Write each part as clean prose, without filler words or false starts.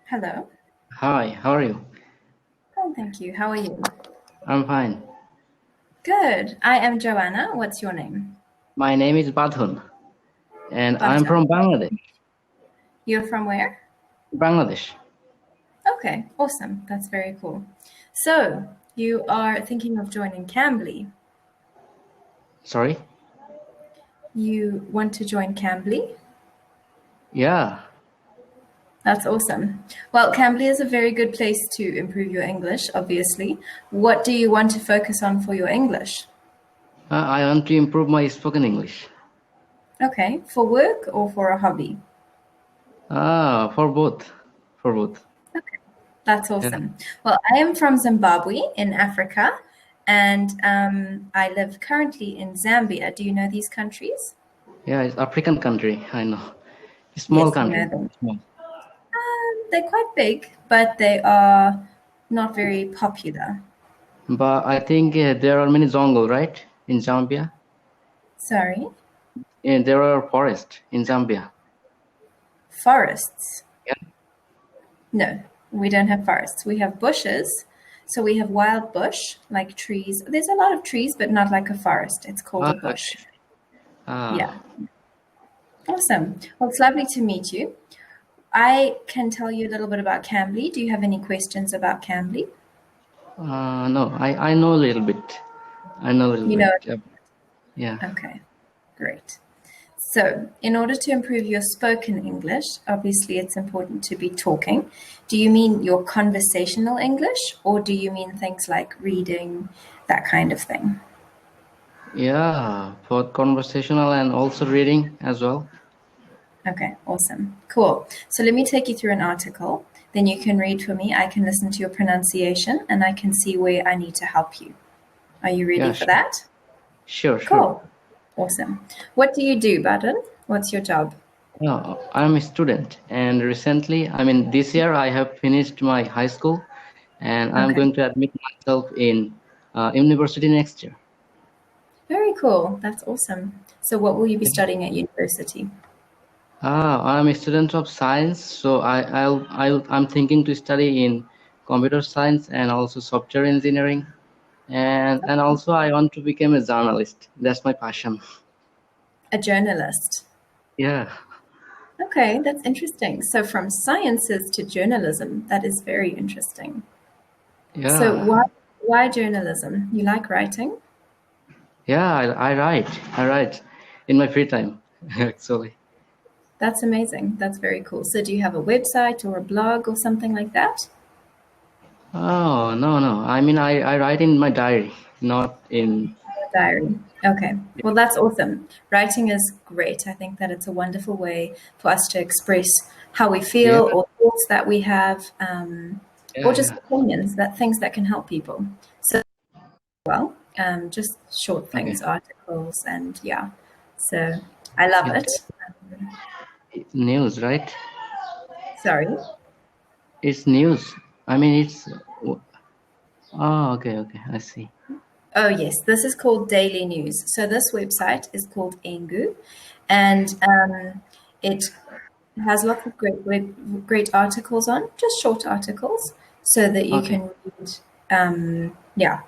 Hello. Hi, how are you? Oh, thank you. How are you? I'm fine. Good. I am Joanna. What's your name? My name is Badhon, and I'm Badhon. from Bangladesh. You're from where? Bangladesh. Okay, awesome. That's very cool. So, you are thinking of joining Cambly. Sorry? You want to join Cambly? Yeah. That's awesome. Well, Cambly is a very good place to improve your English, obviously. What do you want to focus on for your English? I want to improve my spoken English. Okay, for work or for a hobby? For both. For both. Okay, that's Yeah. awesome. Well, I am from Zimbabwe in Africa, and I live currently in Zambia. Do you know these countries? Yeah, it's African country, I know. It's small Yes, you know country. them. Small. They're quite big, but they are not very popular. But I think there are many jungle, right? In Zambia. Sorry, And there are forests in Zambia. forests. Yeah. No, we don't have forests. We have bushes. So we have wild bush, like trees. There's a lot of trees, but not like a forest. It's called a Okay. bush. Yeah, Ah, awesome. Well, it's lovely to meet you. I can tell you a little bit about Cambly. Do you have any questions about Cambly? no, I know a little bit. I know a little You know, bit. Yeah. okay, great. So, in order to improve your spoken English, obviously it's important to be talking. Do you mean your conversational English, or do you mean things like reading, that kind of thing? Yeah, both conversational and also reading as well. Okay, awesome. Cool. So, let me take you through an article. Then you can read for me. I can listen to your pronunciation and I can see where I need to help you. Are you ready Yeah, for sure, that? sure. Cool. Awesome. What do you do, Badhon? What's your job? No, I'm a student, and recently, I mean, this year I have finished my high school, and I'm Okay. going to admit myself in university next year. Very cool. That's awesome. So, what will you be studying at university? I'm a student of science, so I'm thinking to study in computer science and also software engineering, and also I want to become a journalist. That's my passion. A journalist. Yeah, Okay, that's interesting. So, from sciences to journalism, that is very interesting. So, yeah, why journalism? You like writing? yeah. I write in my free time, actually. That's amazing. That's very cool. So, do you have a website or a blog or something like that? Oh, no. I mean, I write in my diary, not in. Diary. Okay. Well, that's awesome. Writing is great. I think that it's a wonderful way for us to express how we Yeah, feel or thoughts that we have, or just yeah. opinions, that things that can help people. So, well, just short Okay. things, articles, and yeah. So I love it. It's news, right? Sorry. It's news. I mean, it's. Oh, okay. I see. Oh, yes. This is called Daily News. So this website is called Engu, and it has lots of great articles on, just short articles, so that you Okay. can read. Yeah.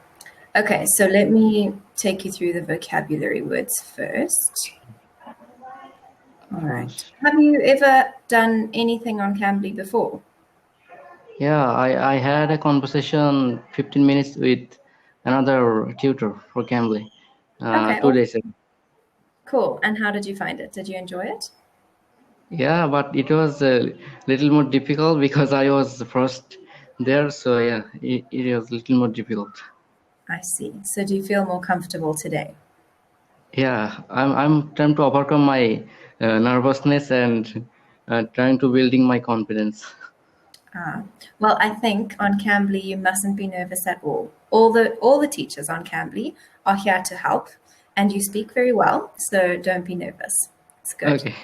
Okay. So let me take you through the vocabulary words first. All right. First. Have you ever done anything on Cambly before? Yeah, I had a conversation 15 minutes with another tutor for Cambly Okay. 2 days ago. Cool. And how did you find it? Did you enjoy it? Yeah, but it was a little more difficult because I was first there. So yeah, it was a little more difficult. I see. So do you feel more comfortable today? Yeah, I'm trying to overcome my nervousness and trying to building my confidence. Ah, well, I think on Cambly you mustn't be nervous at all. All the teachers on Cambly are here to help, and you speak very well, so don't be nervous. It's good. Okay.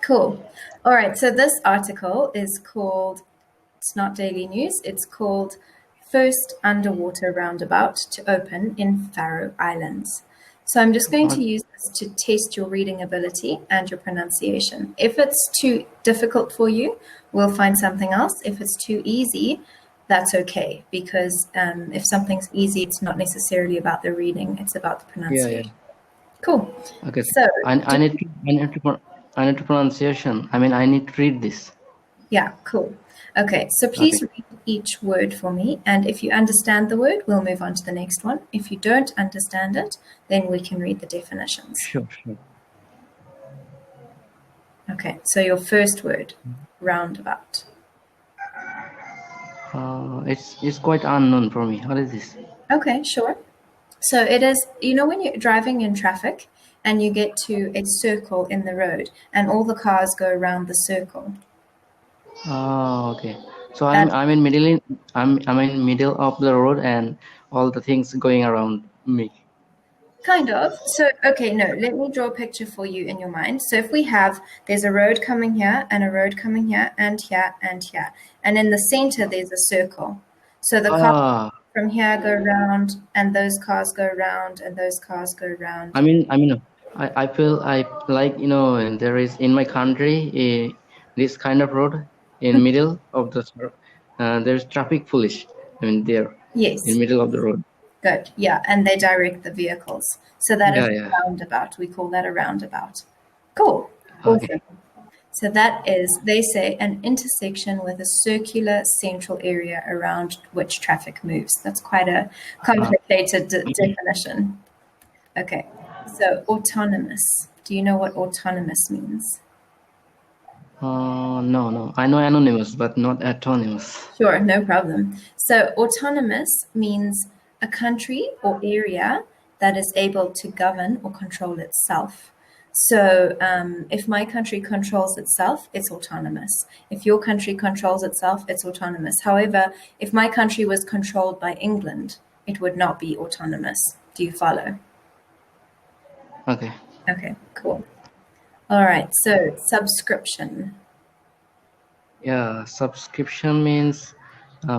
Cool. All right, so this article is called, it's not Daily News, it's called First Underwater Roundabout to Open in Faroe Islands. So I'm just going to use this to test your reading ability and your pronunciation. If it's too difficult for you, we'll find something else. If it's too easy, that's okay, because if something's easy, it's not necessarily about the reading, it's about the pronunciation. Cool. Okay. So I need to pronunciation. I mean, I need to read this. yeah, cool. Okay, so please read each word for me, and if you understand the word, we'll move on to the next one. If you don't understand it, then we can read the definitions. Sure. Okay, so your first word, roundabout. It's quite unknown for me. What is this? Okay, sure. So it is, you know, when you're driving in traffic and you get to a circle in the road and all the cars go around the circle. Oh, okay. So I'm in middle of the road and all the things going around me. Kind of. So, okay, no, let me draw a picture for you in your mind. So if we have, there's a road coming here and a road coming here and here and here. And in the center, there's a circle. So the cars from here go around and those cars go around and those cars go around. I feel like, you know, there is in my country this kind of road in middle of the there's traffic police. I mean, there. Yes. In middle of the road. Good. Yeah, and they direct the vehicles. So that is a roundabout. We call that a roundabout. Cool. Okay. Awesome. So that is, they say, an intersection with a circular central area around which traffic moves. That's quite a complicated definition. Okay. So autonomous. Do you know what autonomous means? No. I know anonymous, but not autonomous. Sure, no problem. So autonomous means a country or area that is able to govern or control itself. So if my country controls itself, it's autonomous. If your country controls itself, it's autonomous. However, if my country was controlled by England, it would not be autonomous. Do you follow? Okay. Okay, cool. All right, so subscription. Yeah, subscription means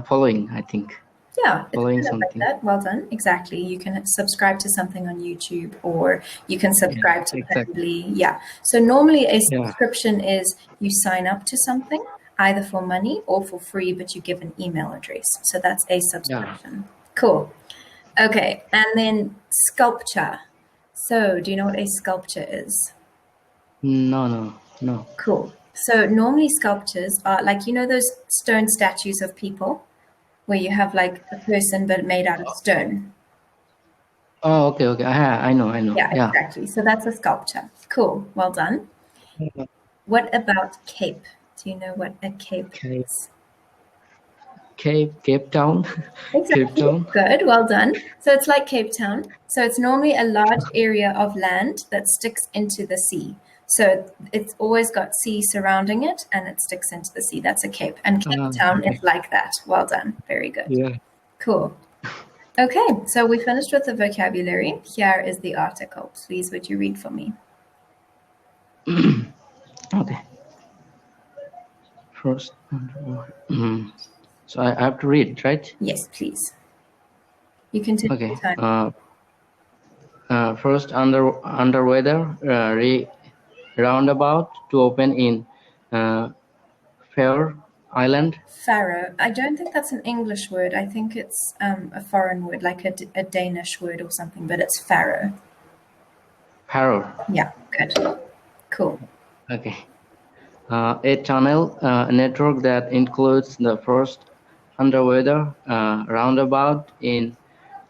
following, I think. Yeah, following it's kind of something. like that. Well done. Exactly. You can subscribe to something on YouTube, or you can subscribe to Cambly. Yeah. So normally a subscription is you sign up to something either for money or for free, but you give an email address. So that's a subscription. Cool. Okay. And then sculpture. So do you know what a sculpture is? No. Cool. So normally sculptures are like, you know, those stone statues of people where you have like a person but made out of stone. Oh, okay. I know. Yeah, exactly. So that's a sculpture. Cool. Well done. What about cape? Do you know what a cape is? Cape Town. Exactly. Cape Town. Good. Well done. So it's like Cape Town. So it's normally a large area of land that sticks into the sea. So it's always got sea surrounding it and it sticks into the sea. That's a cape. And Cape Town is like that. Well done. Very good. Yeah. Cool. Okay, so we finished with the vocabulary. Here is the article. Please, would you read for me? Okay. First, so I have to read, right? Yes, please. You can take your time. First, under weather roundabout to open in Faroe Island. Faroe. I don't think that's an English word. I think it's a foreign word, like a Danish word or something, but it's Faroe. Faroe. Yeah, good. Cool. Okay. A tunnel network that includes the first underwater roundabout in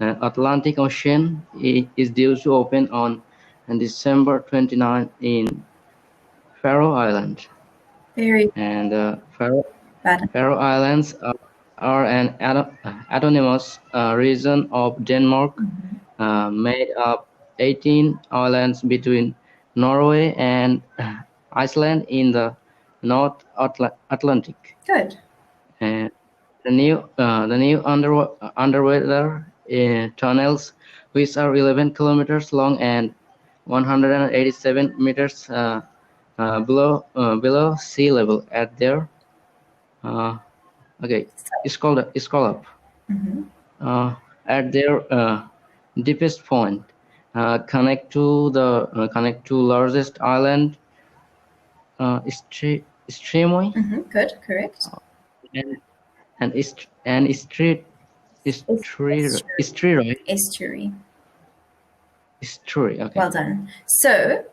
Atlantic Ocean is due to open on December 29 in Faroe Island. And Faroe Islands are an autonomous region of Denmark, made up 18 islands between Norway and Iceland in the North Atlantic. Good. And the new underwater tunnels, which are 11 kilometers long and 187 meters below sea level at their at their deepest point, connect to largest island, Streamoy, Good, correct. and street estuary. Estuary. Estuary. Okay. Well done. So,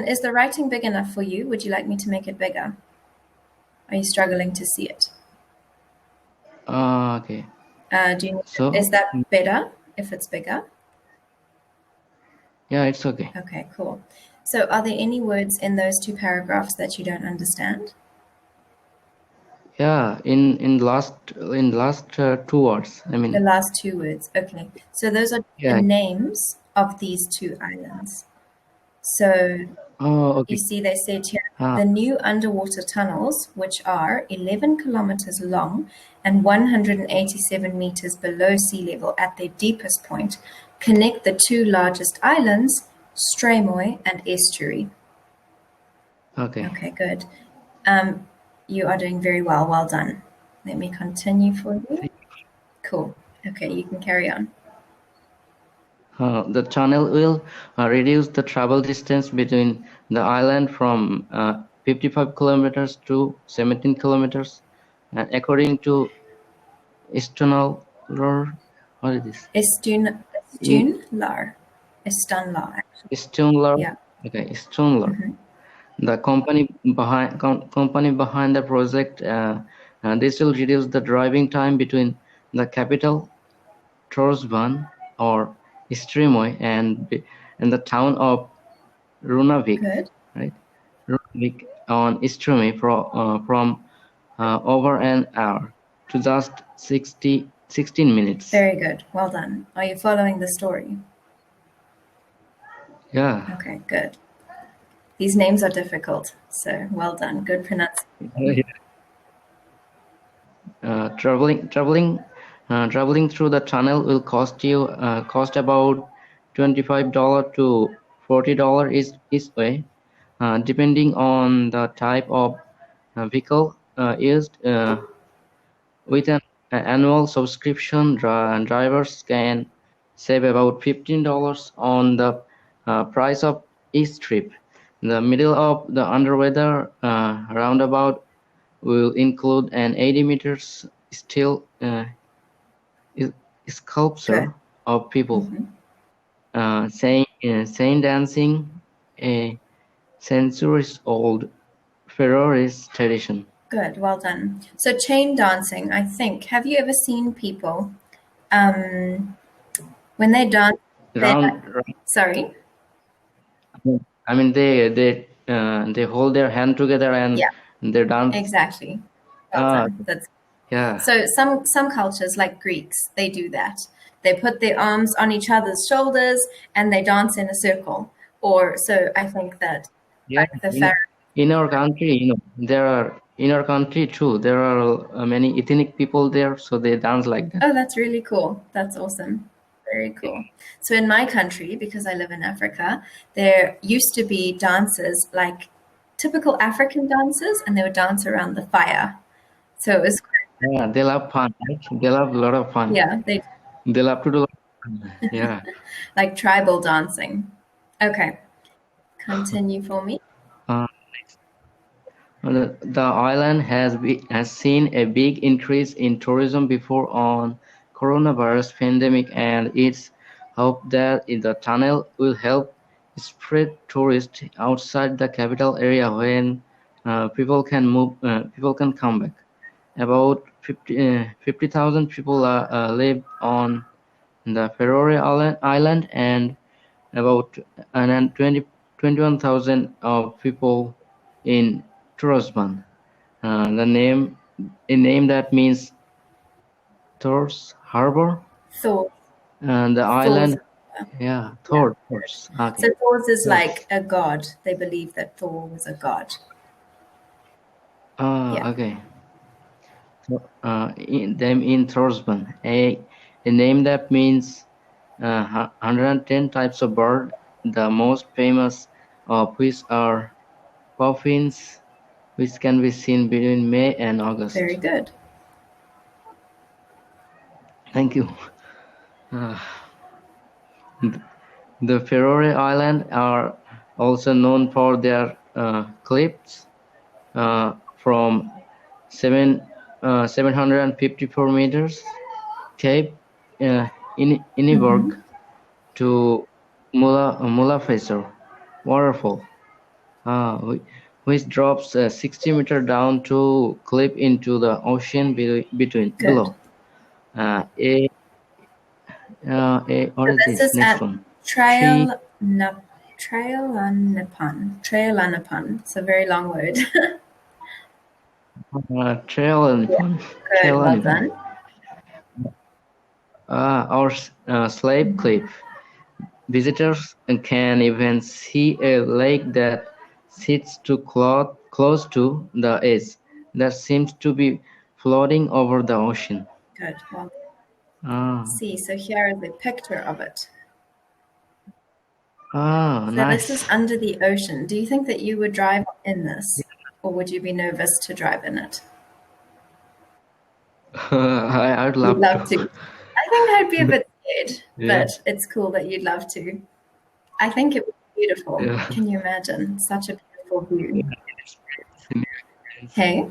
is the writing big enough for you? Would you like me to make it bigger? Are you struggling to see it? Okay. Is that better if it's bigger? Yeah, it's okay. Okay, cool. So are there any words in those two paragraphs that you don't understand? Yeah, in last 2 words. I mean, the last 2 words. Okay. So those are yeah. the names of these 2 islands. So Okay. you see, they said here the new underwater tunnels, which are 11 kilometers long and 187 meters below sea level at their deepest point, connect the 2 largest islands, Stramoy and Estuary. Okay. Okay, good. You are doing very well. Well done. Let me continue for you. Cool. Okay, you can carry on. The tunnel will reduce the travel distance between the island from 55 kilometers to 17 kilometers, and according to Estonal, what is this? Estunlar. Estonlar. Yeah. Okay, Estonlar. The company behind the project, this will reduce the driving time between the capital, Torshavn or Strimoy, and the town of Runavik, Good. right? Runavik on Strimoy from over an hour to just 16 minutes. Very good. Well done. Are you following the story? Yeah. Okay, good. These names are difficult, so well done. Good pronunciation. Traveling through the tunnel will cost about $25 to $40 each way, depending on the type of vehicle used. With an annual subscription, drivers can save about $15 on the price of each trip. The middle of the underwater roundabout will include an 80 meters steel sculpture of people saying dancing, a centuries-old Ferroris tradition. Good, well done. So chain dancing, I think. Have you ever seen people when they dance? Sorry. I mean, they hold their hand together and they dance. Exactly. Well done. Yeah. So some cultures, like Greeks, they do that. They put their arms on each other's shoulders and they dance in a circle. So I think that in our country, there are in our country too. There are many ethnic people there, so they dance like that. Oh, that's really cool. That's awesome. Very cool. So in my country, because I live in Africa, there used to be dances, like typical African dances, and they would dance around the fire. So it was yeah, they love fun, right? They love a lot of fun. Yeah, they love to do. Yeah. Like tribal dancing. Okay. Continue for me. The island has seen a big increase in tourism before on coronavirus pandemic, and it's hoped that the tunnel will help spread tourists outside the capital area when people can come back. About 50,000 people live on the Ferrari Island, and about 21,000 of people in Torshavn. A name that means Thor's harbor. Thor. And the island, yeah, Thor. Okay. So Thor is like a god. They believe that Thor was a god. Okay. So, in Torshavn, a name that means 110 types of bird, the most famous of which are puffins, which can be seen between May and August. Very good. Thank you. The Faroe Islands are also known for their cliffs from 754 meters Cape Ingeborg to Mulafjord waterfall, which drops 60 meters down to cliff into the ocean below. What So is this this is next at one? Trailanapan. It's a very long word. Trail and Yeah. fun. Good, Trail well and fun. done. Or Slave Cliff. Visitors can even see a lake that sits too close to the edge that seems to be floating over the ocean. Good, well Ah, see, so here is a picture of it. ah, So nice. this is under the ocean. Do you think that you would drive in this, or would you be nervous to drive in it? I'd You'd love love to. to. I think I'd be a bit scared, Yeah. but it's cool that you'd love to. I think it would be beautiful. Yeah. Can you imagine? Such a beautiful view. Hey?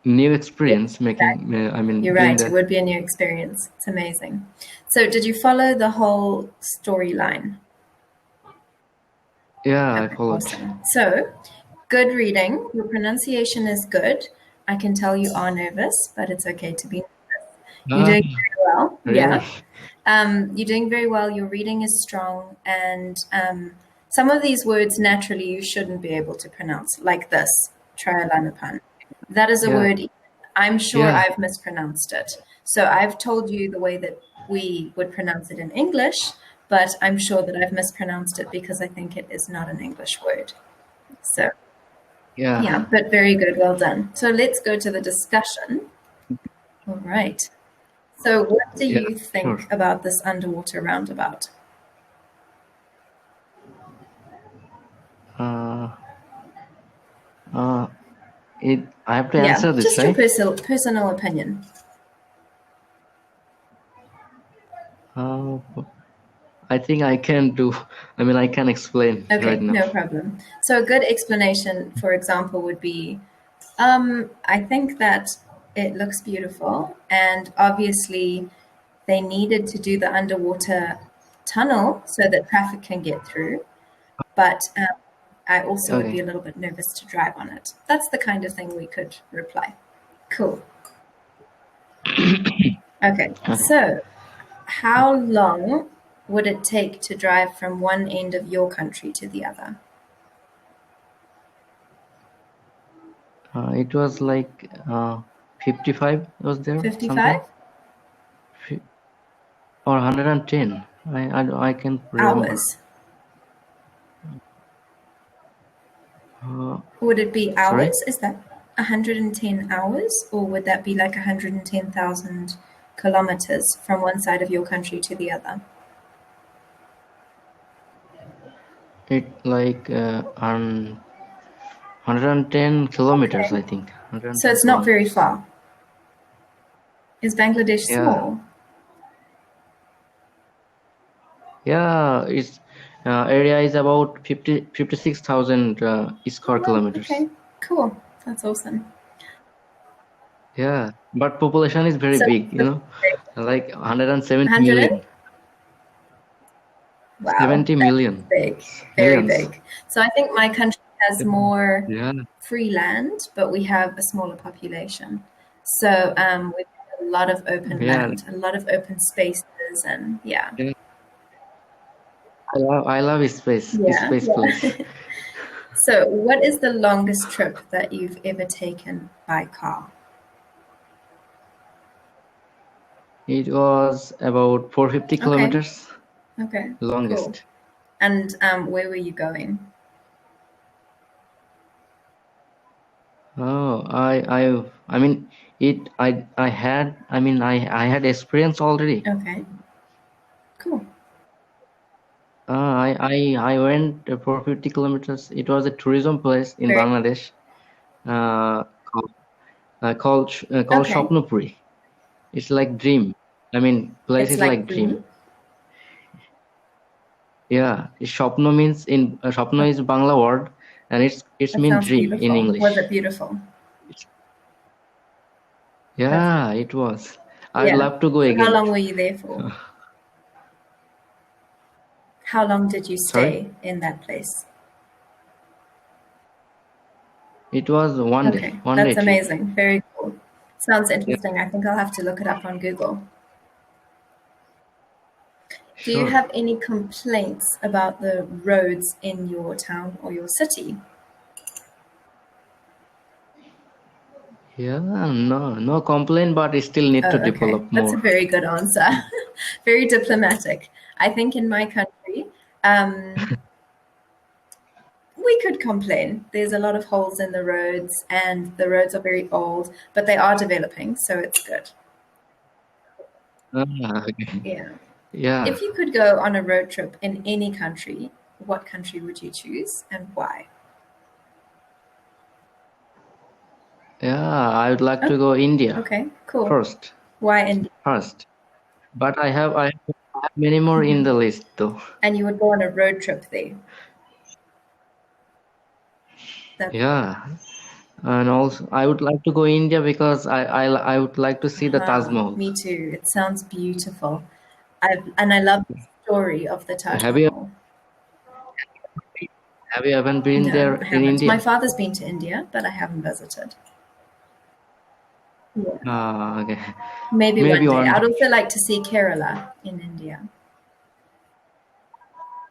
New experience making, You're doing right, that. it would be a new experience. It's amazing. So did you follow the whole storyline? Yeah, I Okay, followed. awesome. So, good reading. Your pronunciation is good. I can tell you are nervous, but it's okay to be nervous. You're doing very well. Really? Yeah. You're doing very well. Your reading is strong. And some of these words, naturally, you shouldn't be able to pronounce, like this, Trayalanapan. That is a Yeah. word, I'm sure Yeah. I've mispronounced it. So I've told you the way that we would pronounce it in English, but I'm sure that I've mispronounced it because I think it is not an English word. So, yeah, but very good. Well done. So let's go to the discussion. All right. So what do you think about this underwater roundabout? I have to answer this, just right? your personal opinion. I think I can explain right now. No problem. So a good explanation, for example, would be, I think that it looks beautiful, and obviously they needed to do the underwater tunnel so that traffic can get through. But I also would be a little bit nervous to drive on it. That's the kind of thing we could reply. Cool. Okay, so how long would it take to drive from one end of your country to the other? It was like 55 was there. 55? Or 110. I can't remember. Hours. Would it be hours? Sorry? Is that 110 hours? Or would that be like 110,000 kilometers from one side of your country to the other? It like 110 kilometers, I think. So it's not very far. Is Bangladesh small? Yeah, its area is about 56,000 square kilometers. Okay, cool. That's awesome. Yeah, but population is very big, like 170 million. Wow, 70 million. Big, very big. So I think my country has more free land, but we have a smaller population. So we've got a lot of open land, a lot of open spaces, and I love space. Space place. So what is the longest trip that you've ever taken by car? It was about 450 kilometers. Okay. Longest. Cool. And where were you going? Oh, I had experience already. Okay. Cool. I went for 50 kilometers. It was a tourism place in Bangladesh, called Shopnopuri. It's like dream. Place is like dream. Yeah, Shopno means in Shopno is Bangla word, and it's That mean sounds dream in beautiful. Was English. it beautiful? Perfect. Yeah, it was. I'd Yeah. love to go So how again. long were you there for? How long did you Sorry, stay in that place? it was one day, Okay, one day that's trip. amazing. Very cool. Sounds Yeah, interesting. I think I'll have to look it up on Google. Do you sure. have any complaints about the roads in your town or your city? Yeah, no complaint, but it still need Oh, to okay. develop That's a more. very good answer. Very diplomatic. I think in my country, we could complain. There's a lot of holes in the roads, and the roads are very old, but they are developing, so it's good. Okay. Yeah. Yeah, If you could go on a road trip in any country, what country would you choose and why? yeah. I would like Oh, to go India okay, cool. first, Why India? first. But I have many more in the list though. And you would go on a road trip there. That's Yeah, and also I would like to go India because I would like to see the Taj Mahal. me too. It sounds beautiful. I love the story of the Taj Have you Mahal. have you ever been No, there I in haven't. My India? father's been to India, but I haven't visited. Yeah. Okay. Maybe Maybe one day. one I'd day. also like to see Kerala in India.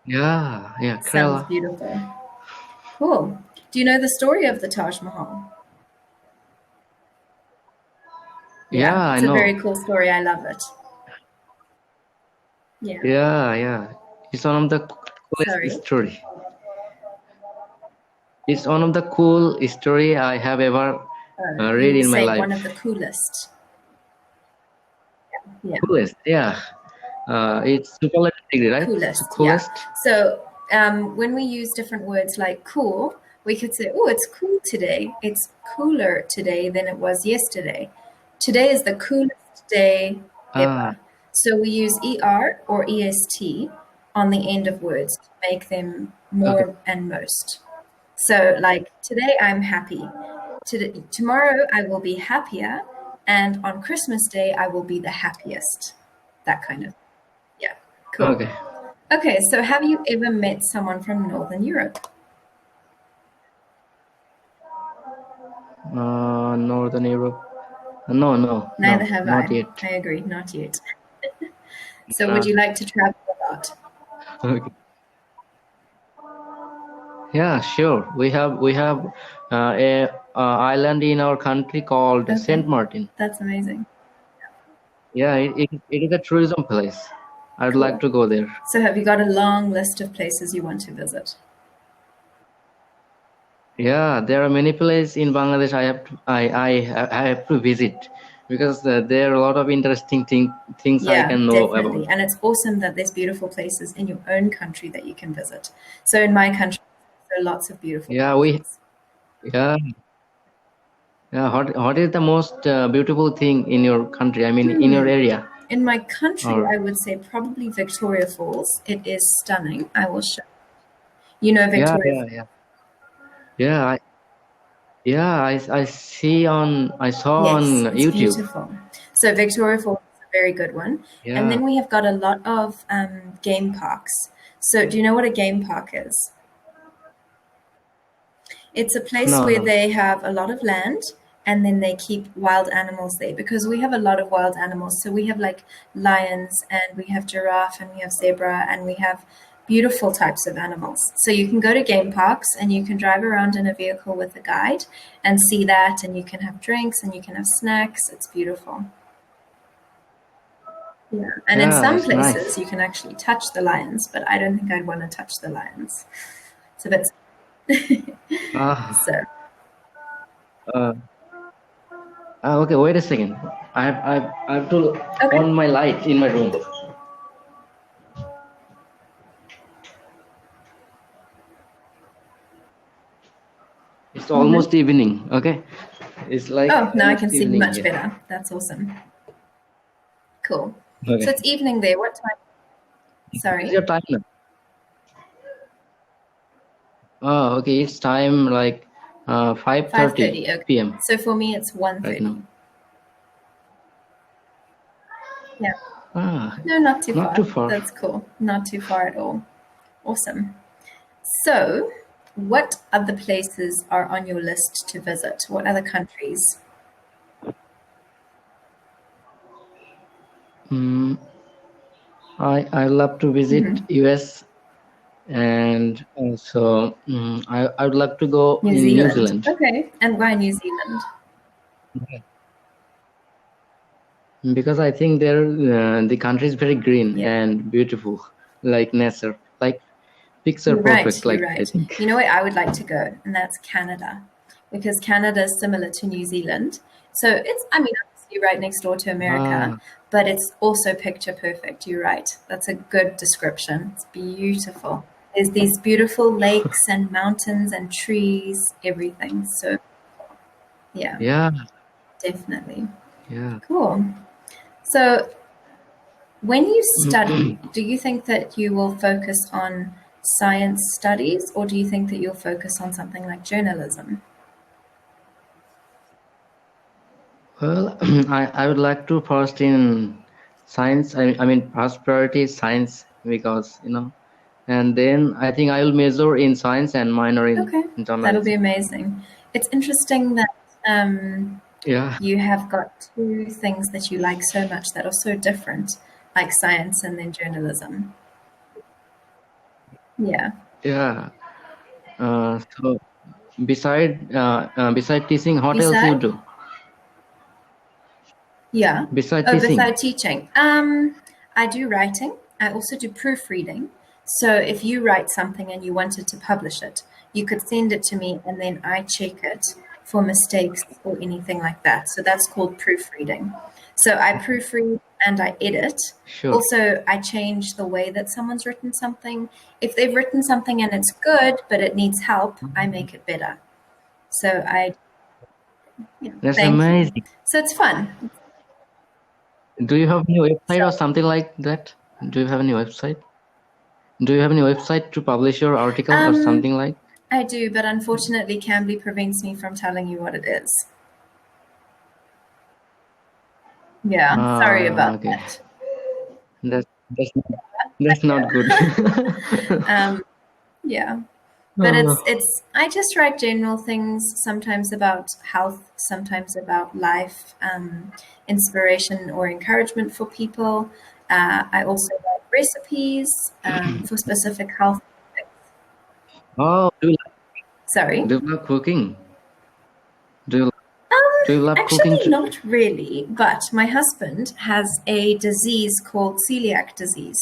Yeah, yeah, Sounds Kerala. beautiful. Cool. Do you know the story of the Taj Mahal? Yeah, Yeah, I it's a know. very cool story. I love it. Yeah. Yeah, yeah. It's one of the Sorry. coolest story. It's one of the cool story I have ever You read were in my saying one of the life. coolest. Yeah, Coolest, yeah. It's superlative degree, right? So coolest. Yeah. coolest. So when we use different words like cool, we could say, oh, it's cool today. It's cooler today than it was yesterday. Today is the coolest day Ah, ever. So we use er or est on the end of words to make them okay, more and most. So, like today, I'm happy. Tomorrow, I will be happier. And on Christmas Day, I will be the happiest. That kind of, yeah, cool. okay. Okay, so have you ever met someone from Northern Europe? Northern Europe. No, Neither have not I. yet. I agree, not yet. So, would Uh, you like to travel a lot? okay. Yeah, sure. We have a island in our country called Okay, Saint Martin. that's amazing. Yeah, it is a tourism place. I'd like Cool. to go there. So, have you got a long list of places you want to visit? Yeah, there are many places in Bangladesh I have to visit because there are a lot of interesting things I Yeah, can know about. definitely. And it's awesome that there's beautiful places in your own country that you can visit. So in my country, there are lots of beautiful Yeah, places. yeah, yeah. What is the most beautiful thing in your country? I mean, in your area? In my country, Or I would say probably Victoria Falls. It is stunning. I will show you. Know yeah, Victoria yeah, Falls? yeah, yeah. I saw on Yes, it's YouTube. beautiful. So Victoria Falls is a very good one. And Yeah, then we have got a lot of game parks. So do you know what a game park is? It's a place no, where no. they have a lot of land and then they keep wild animals there because we have a lot of wild animals. So we have like lions and we have giraffe and we have zebra and we have beautiful types of animals. So you can go to game parks and you can drive around in a vehicle with a guide and see that, and you can have drinks and you can have snacks. It's beautiful. Yeah. And in Yeah, some that's places nice. you can actually touch the lions, but I don't think I'd want to touch the lions. It's a bit Ah, so uh, okay. Wait a second. I have to okay. on my light in my room. It's Mhm. almost evening. Okay, it's like Oh, now I can almost see you evening much here. better. That's awesome. Cool. So Okay. it's evening there. What time? What is Sorry. your time now? Oh, okay. It's time like 5:30 5:30. Okay. p.m. So for me, it's right now. 1:30. Yeah. Ah, No, not too not far. too far. That's cool. Not too far at all. Awesome. So, what other places are on your list to visit? What other countries? Mm, I love to visit US, and also I would like to go New in New Zealand. Zealand Okay. And why New Zealand? because I think there the country is very green Yeah. and beautiful, like nature, like picture You're right. perfect. You're Like I right. think. You know where I would like to go, and that's Canada, because Canada is similar to New Zealand. So it's, I mean, obviously right next door to America, Ah, but it's also picture perfect. You're right. That's a good description. It's beautiful. There's these beautiful lakes and mountains and trees, everything. So yeah, yeah, definitely. yeah. Cool. So when you study, do you think that you will focus on science studies, or do you think that you'll focus on something like journalism? Well, I would like to first in science. I mean, first priority is science because and then I think I will major in science and minor in Okay, that'll be journalism. amazing. It's interesting that Yeah, you have got two things that you like so much that are so different, like science and then journalism. Yeah. yeah. So beside teaching, what else you Beside? do? Yeah. Beside Oh, teaching? beside teaching, I do writing. I also do proofreading. So if you write something and you wanted to publish it, you could send it to me and then I check it for mistakes or anything like that. So that's called proofreading. So I proofread and I edit. Sure. Also, I change the way that someone's written something. If they've written something and it's good, but it needs help, I make it better. So yeah, That's thank you. amazing. So it's fun. Do you have any website or So something like that? Do you have any website? Do you have any website to publish your article or Um, something like? I do, but unfortunately, Cambly prevents me from telling you what it is. Yeah, sorry about Okay. that. That's that's not good. Yeah, but Uh, I just write general things, sometimes about health, sometimes about life, inspiration or encouragement for people. I also write recipes for specific health. oh, Sorry. do you love cooking? Do you do you Um, love cooking Actually, too? not really, but my husband has a disease called celiac disease.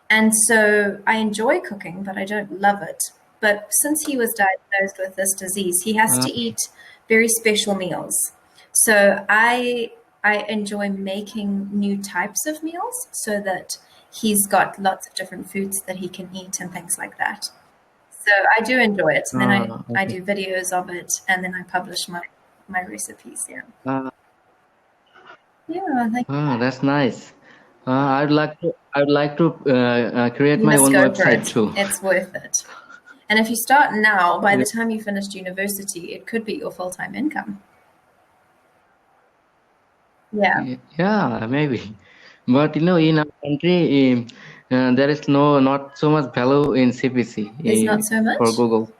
And so I enjoy cooking, but I don't love it. But since he was diagnosed with this disease, he has Uh, to eat very special meals. So I enjoy making new types of meals so that he's got lots of different foods that he can eat and things like that. So I do enjoy it. And then I okay. do videos of it and then I publish my recipes. Yeah. Uh, Yeah, like that's nice. I would like to create you my must own go for website it. too. It's worth it. And if you start now, by the Yeah, time you finished university, it could be your full-time income. Yeah. yeah, maybe. But in our country, there is not so much value in CPC There's not so for much. Google.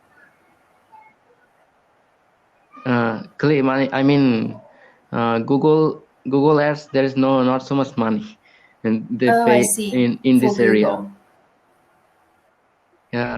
Claim I mean Google Ads. There is not so much money, and they Oh, I pay see. in For this area. Google. Yeah,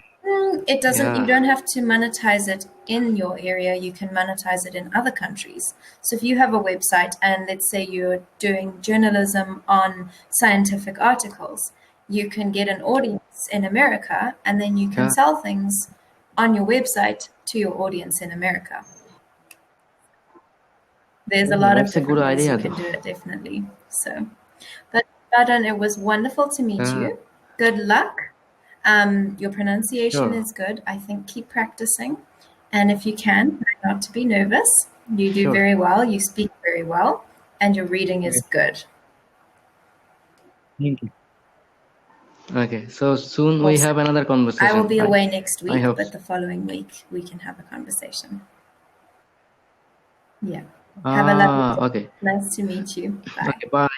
It doesn't, you yeah, don't have to monetize it in your area. You can monetize it in other countries. So if you have a website and let's say you're doing journalism on scientific articles, you can get an audience in America and then you can yeah. sell things on your website to your audience in America. There's a lot of That's a good different ways you idea, can though. do it, definitely. So, but Badon, it was wonderful to meet Yeah, you. Good luck. Your pronunciation sure, is good. I think keep practicing. And if you can, try not to be nervous. You do sure. very well. You speak very well. And your reading is Okay. good. Thank you. Okay, so soon we Awesome. have another conversation. I will be away next I week, hope but so. the following week we can have a conversation. Yeah. Have a lovely day. Okay. Nice to meet you. Bye. Okay, bye.